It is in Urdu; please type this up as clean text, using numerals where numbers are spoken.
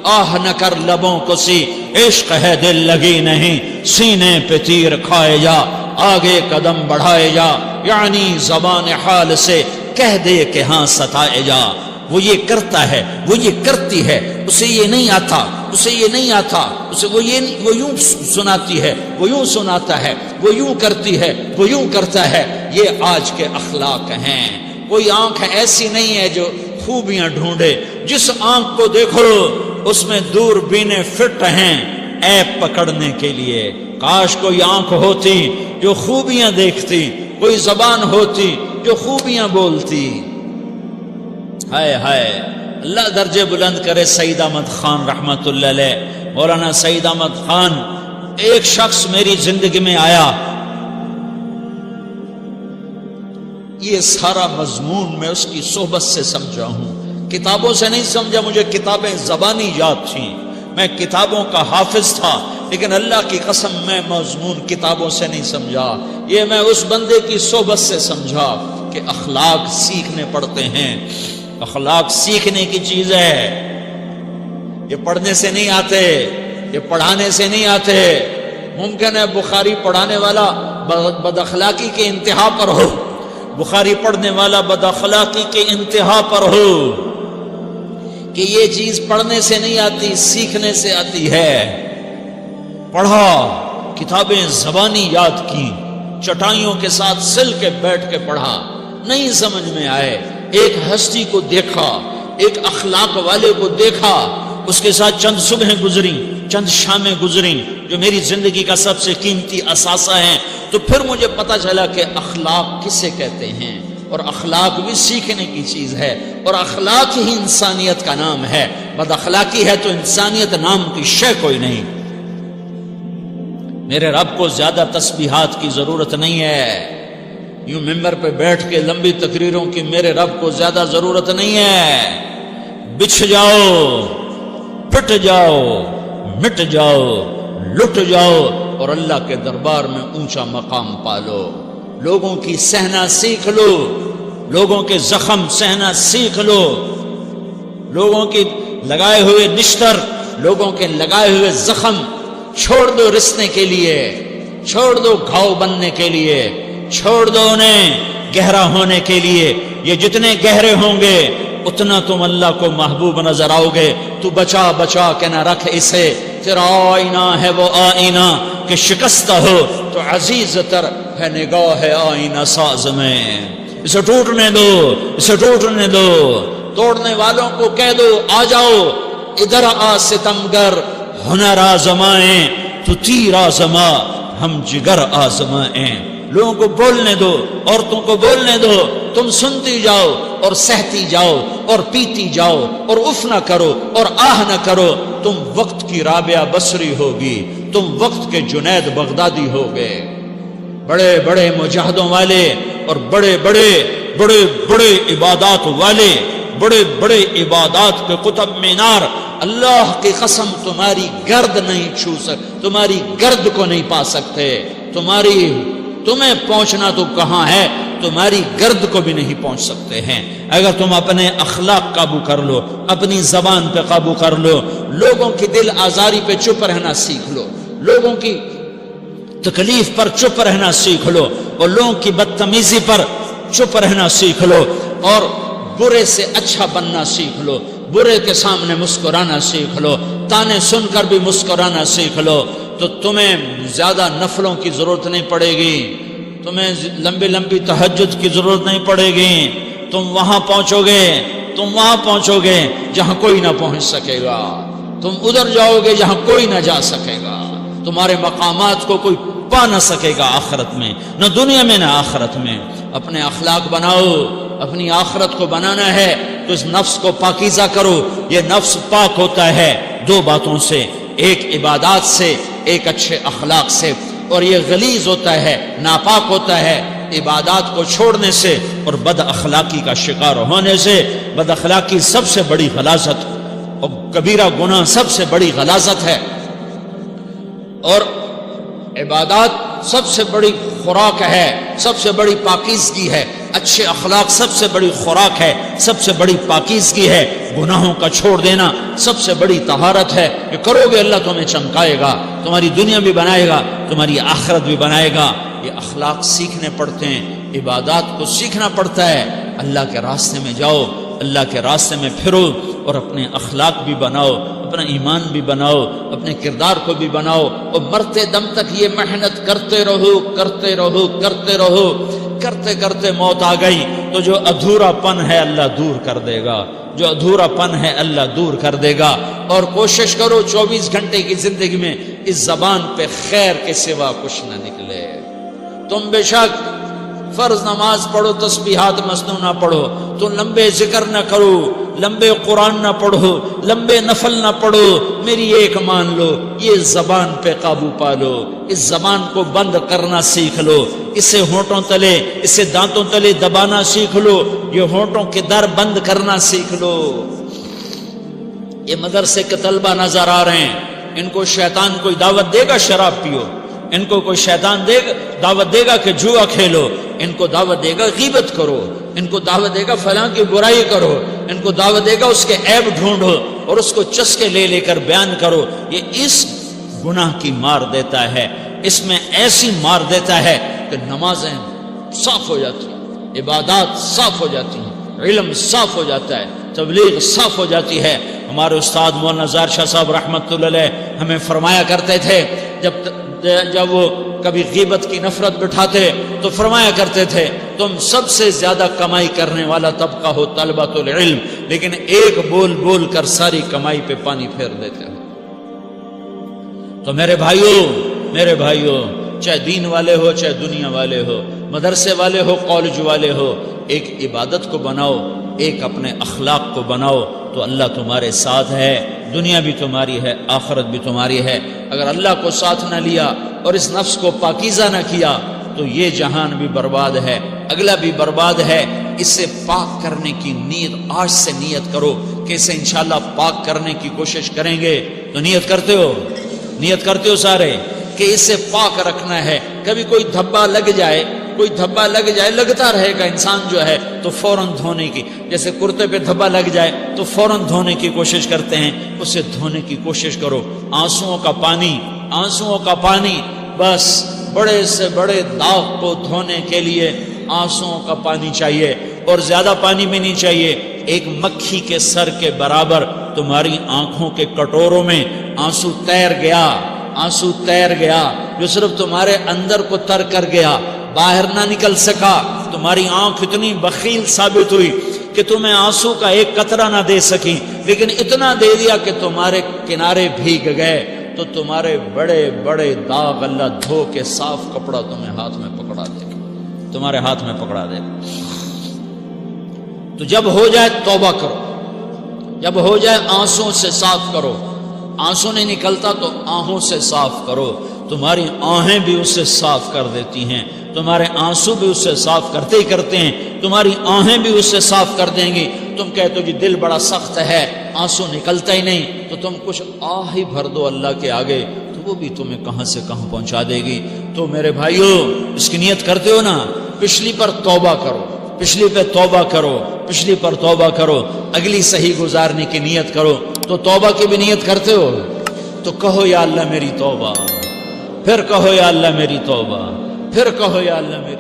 آہ نہ کر لبوں کو سی، عشق ہے دل لگی نہیں، سینے پہ تیر کھائے جا، آگے قدم بڑھائے جا، یعنی زبان حال سے کہہ دے کہ ہاں ستائے جا۔ وہ یہ کرتا ہے، وہ یہ کرتی ہے، اسے یہ نہیں آتا، اسے یہ نہیں آتا، اسے وہ یوں سناتی ہے، وہ یوں سناتا ہے، وہ یوں کرتی ہے، وہ یوں کرتا ہے۔ یہ آج کے اخلاق ہیں۔ کوئی آنکھ ایسی نہیں ہے جو خوبیاں ڈھونڈے، جس آنکھ کو دیکھو اس میں دوربینیں فٹ ہیں عیب پکڑنے کے لیے۔ کاش کوئی آنکھ ہوتی جو خوبیاں دیکھتی، کوئی زبان ہوتی جو خوبیاں بولتی۔ ہائے ہائے، اللہ درجے بلند کرے سعید احمد خان رحمت اللہ علیہ۔ مولانا سعید احمد خان، ایک شخص میری زندگی میں آیا، یہ سارا مضمون میں اس کی صحبت سے سمجھا ہوں، کتابوں سے نہیں سمجھا۔ مجھے کتابیں زبانی یاد تھیں، میں کتابوں کا حافظ تھا، لیکن اللہ کی قسم میں مضمون کتابوں سے نہیں سمجھا، یہ میں اس بندے کی صحبت سے سمجھا کہ اخلاق سیکھنے پڑتے ہیں۔ اخلاق سیکھنے کی چیز ہے، یہ پڑھنے سے نہیں آتے، یہ پڑھانے سے نہیں آتے۔ ممکن ہے بخاری پڑھانے والا بد اخلاقی کے انتہا پر ہو، بخاری پڑھنے والا بد اخلاقی کے انتہا پر ہو، کہ یہ چیز پڑھنے سے نہیں آتی، سیکھنے سے آتی ہے۔ پڑھا، کتابیں زبانی یاد کی، چٹائیوں کے ساتھ سل کے بیٹھ کے پڑھا، نہیں سمجھ میں آئے، ایک ہستی کو دیکھا، ایک اخلاق والے کو دیکھا، اس کے ساتھ چند صبحیں گزری، چند شامیں گزری جو میری زندگی کا سب سے قیمتی اثاثہ ہیں، تو پھر مجھے پتا چلا کہ اخلاق کسے کہتے ہیں، اور اخلاق بھی سیکھنے کی چیز ہے، اور اخلاق ہی انسانیت کا نام ہے۔ بد اخلاقی ہے تو انسانیت نام کی شے کوئی نہیں۔ میرے رب کو زیادہ تسبیحات کی ضرورت نہیں ہے، یوں ممبر پہ بیٹھ کے لمبی تقریروں کی میرے رب کو زیادہ ضرورت نہیں ہے۔ بچھ جاؤ، پٹ جاؤ، مٹ جاؤ، لٹ جاؤ، اور اللہ کے دربار میں اونچا مقام پالو۔ لوگوں کی سہنا سیکھ لو، لوگوں کے زخم سہنا سیکھ لو، لوگوں کی لگائے ہوئے نشتر، لوگوں کے لگائے ہوئے زخم چھوڑ دو رسنے کے لیے، چھوڑ دو گھاؤ بننے کے لیے، چھوڑ دو انہیں گہرا ہونے کے لیے۔ یہ جتنے گہرے ہوں گے اتنا تم اللہ کو محبوب نظر آؤ گے۔ تو بچا بچا کے نہ رکھ اسے، تیرا آئینہ ہے وہ آئینہ کہ شکستہ ہو تو عزیز تر ہے نگاہ آئینہ ساز میں۔ اسے ٹوٹنے دو، اسے ٹوٹنے دو۔ توڑنے والوں کو کہہ دو آ جاؤ، ادھر آ ستمگر، ہنر آزمائیں تو تیر آزما، ہم جگر آزمائیں۔ لوگوں کو بولنے دو، عورتوں کو بولنے دو، تم سنتی جاؤ اور سہتی جاؤ اور پیتی جاؤ اور اف نہ کرو اور آہ نہ کرو۔ تم وقت کی رابعہ بصری ہوگی، تم وقت کے جنید بغدادی ہوگے۔ بڑے بڑے مجاہدوں والے اور بڑے بڑے بڑے بڑے عبادات والے، بڑے بڑے عبادات کے قطب مینار، اللہ کی قسم تمہاری گرد نہیں چھو سکتے، تمہاری گرد کو نہیں پا سکتے۔ تمہیں پہنچنا تو کہاں ہے، تمہاری گرد کو بھی نہیں پہنچ سکتے ہیں۔ اگر تم اپنے اخلاق قابو کر لو، اپنی زبان پہ قابو کر لو، لوگوں کی دل آزاری پہ چپ رہنا سیکھ لو، لوگوں کی تکلیف پر چپ رہنا سیکھ لو، اور لوگوں کی بدتمیزی پر چپ رہنا سیکھ لو، اور برے سے اچھا بننا سیکھ لو، برے کے سامنے مسکرانا سیکھ لو، تانے سن کر بھی مسکرانا سیکھ لو، تو تمہیں زیادہ نفلوں کی ضرورت نہیں پڑے گی، تمہیں لمبی لمبی تہجد کی ضرورت نہیں پڑے گی۔ تم وہاں پہنچو گے، تم وہاں پہنچو گے جہاں کوئی نہ پہنچ سکے گا، تم ادھر جاؤ گے جہاں کوئی نہ جا سکے گا، تمہارے مقامات کو کوئی پا نہ سکے گا آخرت میں، نہ دنیا میں نہ آخرت میں۔ اپنے اخلاق بناؤ، اپنی آخرت کو بنانا ہے تو اس نفس کو پاکیزہ کرو۔ یہ نفس پاک ہوتا ہے دو باتوں سے، ایک عبادات سے، ایک اچھے اخلاق سے، اور یہ غلیظ ہوتا ہے، ناپاک ہوتا ہے عبادات کو چھوڑنے سے اور بد اخلاقی کا شکار ہونے سے۔ بد اخلاقی سب سے بڑی غلاظت اور کبیرہ گناہ سب سے بڑی غلاظت ہے، اور عبادات سب سے بڑی خوراک ہے، سب سے بڑی پاکیزگی ہے۔ اچھے اخلاق سب سے بڑی خوراک ہے، سب سے بڑی پاکیزگی ہے۔ گناہوں کا چھوڑ دینا سب سے بڑی طہارت ہے. یہ کرو گے اللہ تمہیں چمکائے گا، تمہاری دنیا بھی بنائے گا، تمہاری آخرت بھی بنائے گا. یہ اخلاق سیکھنے پڑتے ہیں، عبادات کو سیکھنا پڑتا ہے. اللہ کے راستے میں جاؤ، اللہ کے راستے میں پھرو، اور اپنے اخلاق بھی بناؤ، اپنا ایمان بھی بناؤ، اپنے کردار کو بھی بناؤ، اور مرتے دم تک یہ محنت کرتے رہو کرتے رہو کرتے رہو. کرتے کرتے موت آ گئی تو جو ادھورا پن ہے اللہ دور کر دے گا، جو ادھورا پن ہے اللہ دور کر دے گا. اور کوشش کرو 24 گھنٹے کی زندگی میں اس زبان پہ خیر کے سوا کچھ نہ نکلے. تم بے شک فرض نماز پڑھو، تسبیحات مسنون نہ پڑھو، تو لمبے ذکر نہ کرو، لمبے قرآن نہ پڑھو، لمبے نفل نہ پڑھو. میری ایک مان لو، یہ زبان پہ قابو پالو، اس زبان کو بند کرنا سیکھ لو، اسے ہونٹوں تلے، اسے دانتوں تلے دبانا سیکھ لو، یہ ہونٹوں کے در بند کرنا سیکھ لو. یہ مدرسے کے طلبہ نظر آ رہے ہیں، ان کو شیطان کوئی دعوت دے گا شراب پیو، ان کو کوئی شیطان دعوت دے گا کہ جوا کھیلو، ان کو دعوت دے گا غیبت کرو، ان کو دعوت دے گا فلاں کی برائی کرو، ان کو دعوت دے گا اس کے عیب ڈھونڈو اور اس کو چسکے لے لے کر بیان کرو. یہ اس گناہ کی مار دیتا ہے، اس میں ایسی مار دیتا ہے کہ نمازیں صاف ہو جاتی ہیں، عبادات صاف ہو جاتی ہیں، علم صاف ہو جاتا ہے، تبلیغ صاف ہو جاتی ہے. ہمارے استاد مولانا زار شاہ صاحب رحمۃ اللہ علیہ ہمیں فرمایا کرتے تھے، جب وہ کبھی غیبت کی نفرت بٹھاتے تو فرمایا کرتے تھے تم سب سے زیادہ کمائی کرنے والا طبقہ ہو طلبۃ العلم، لیکن ایک بول بول کر ساری کمائی پہ پانی پھیر دیتے ہو. تو میرے بھائیوں چاہے دین والے ہو چاہے دنیا والے ہو، مدرسے والے ہو کالج والے ہو، ایک عبادت کو بناؤ، ایک اپنے اخلاق کو بناؤ تو اللہ تمہارے ساتھ ہے. دنیا بھی تمہاری ہے، آخرت بھی تمہاری ہے. اگر اللہ کو ساتھ نہ لیا اور اس نفس کو پاکیزہ نہ کیا تو یہ جہان بھی برباد ہے، اگلا بھی برباد ہے. اسے پاک کرنے کی نیت آج سے نیت کرو کہ اسے انشاءاللہ پاک کرنے کی کوشش کریں گے. تو نیت کرتے ہو سارے کہ اسے پاک رکھنا ہے. کبھی کوئی دھبا لگ جائے لگتا رہے گا انسان جو ہے تو فوراً دھونے کی، جیسے کرتے پہ دھبا لگ جائے تو فوراً دھونے کی کوشش کرتے ہیں، اسے دھونے کی کوشش کرو. آنسوؤں کا پانی بس بڑے سے بڑے داغ کو دھونے کے لیے آنسوؤں کا پانی چاہیے، اور زیادہ پانی بھی نہیں چاہیے. ایک مکھی کے سر کے برابر تمہاری آنکھوں کے کٹوروں میں آنسو تیر گیا جو صرف تمہارے اندر کو تر کر گیا، باہر نہ نکل سکا. تمہاری آنکھ اتنی بخیل ثابت ہوئی کہ تمہیں آنسو کا ایک قطرہ نہ دے سکی، لیکن اتنا دے دیا کہ تمہارے کنارے بھیگ گئے. تو تمہارے بڑے بڑے داغ اللہ دھو کے صاف کپڑا تمہیں ہاتھ میں پکڑا دے گا، تمہارے ہاتھ میں پکڑا دے گا. تو جب ہو جائے توبہ کرو، جب ہو جائے آنسوں سے صاف کرو. آنسو نہیں نکلتا تو آہوں سے صاف کرو. تمہاری آہیں بھی اسے صاف کر دیتی ہیں، تمہارے آنسو بھی اسے صاف کرتے ہی کرتے ہیں، تمہاری آہیں بھی اسے صاف کر دیں گی. تم کہتے ہو جی دل بڑا سخت ہے، آنسو نکلتا ہی نہیں، تو تم کچھ آہ ہی بھر دو اللہ کے آگے، تو وہ بھی تمہیں کہاں سے کہاں پہنچا دے گی. تو میرے بھائیوں اس کی نیت کرتے ہو نا، پچھلی پر توبہ کرو، پچھلی پہ توبہ کرو، پچھلی پر توبہ کرو، اگلی صحیح گزارنے کی نیت کرو. تو توبہ کی بھی نیت کرتے ہو تو کہو یا اللہ میری توبہ، پھر کہو یا اللہ میری توبہ، پھر کہو یا اللہ میری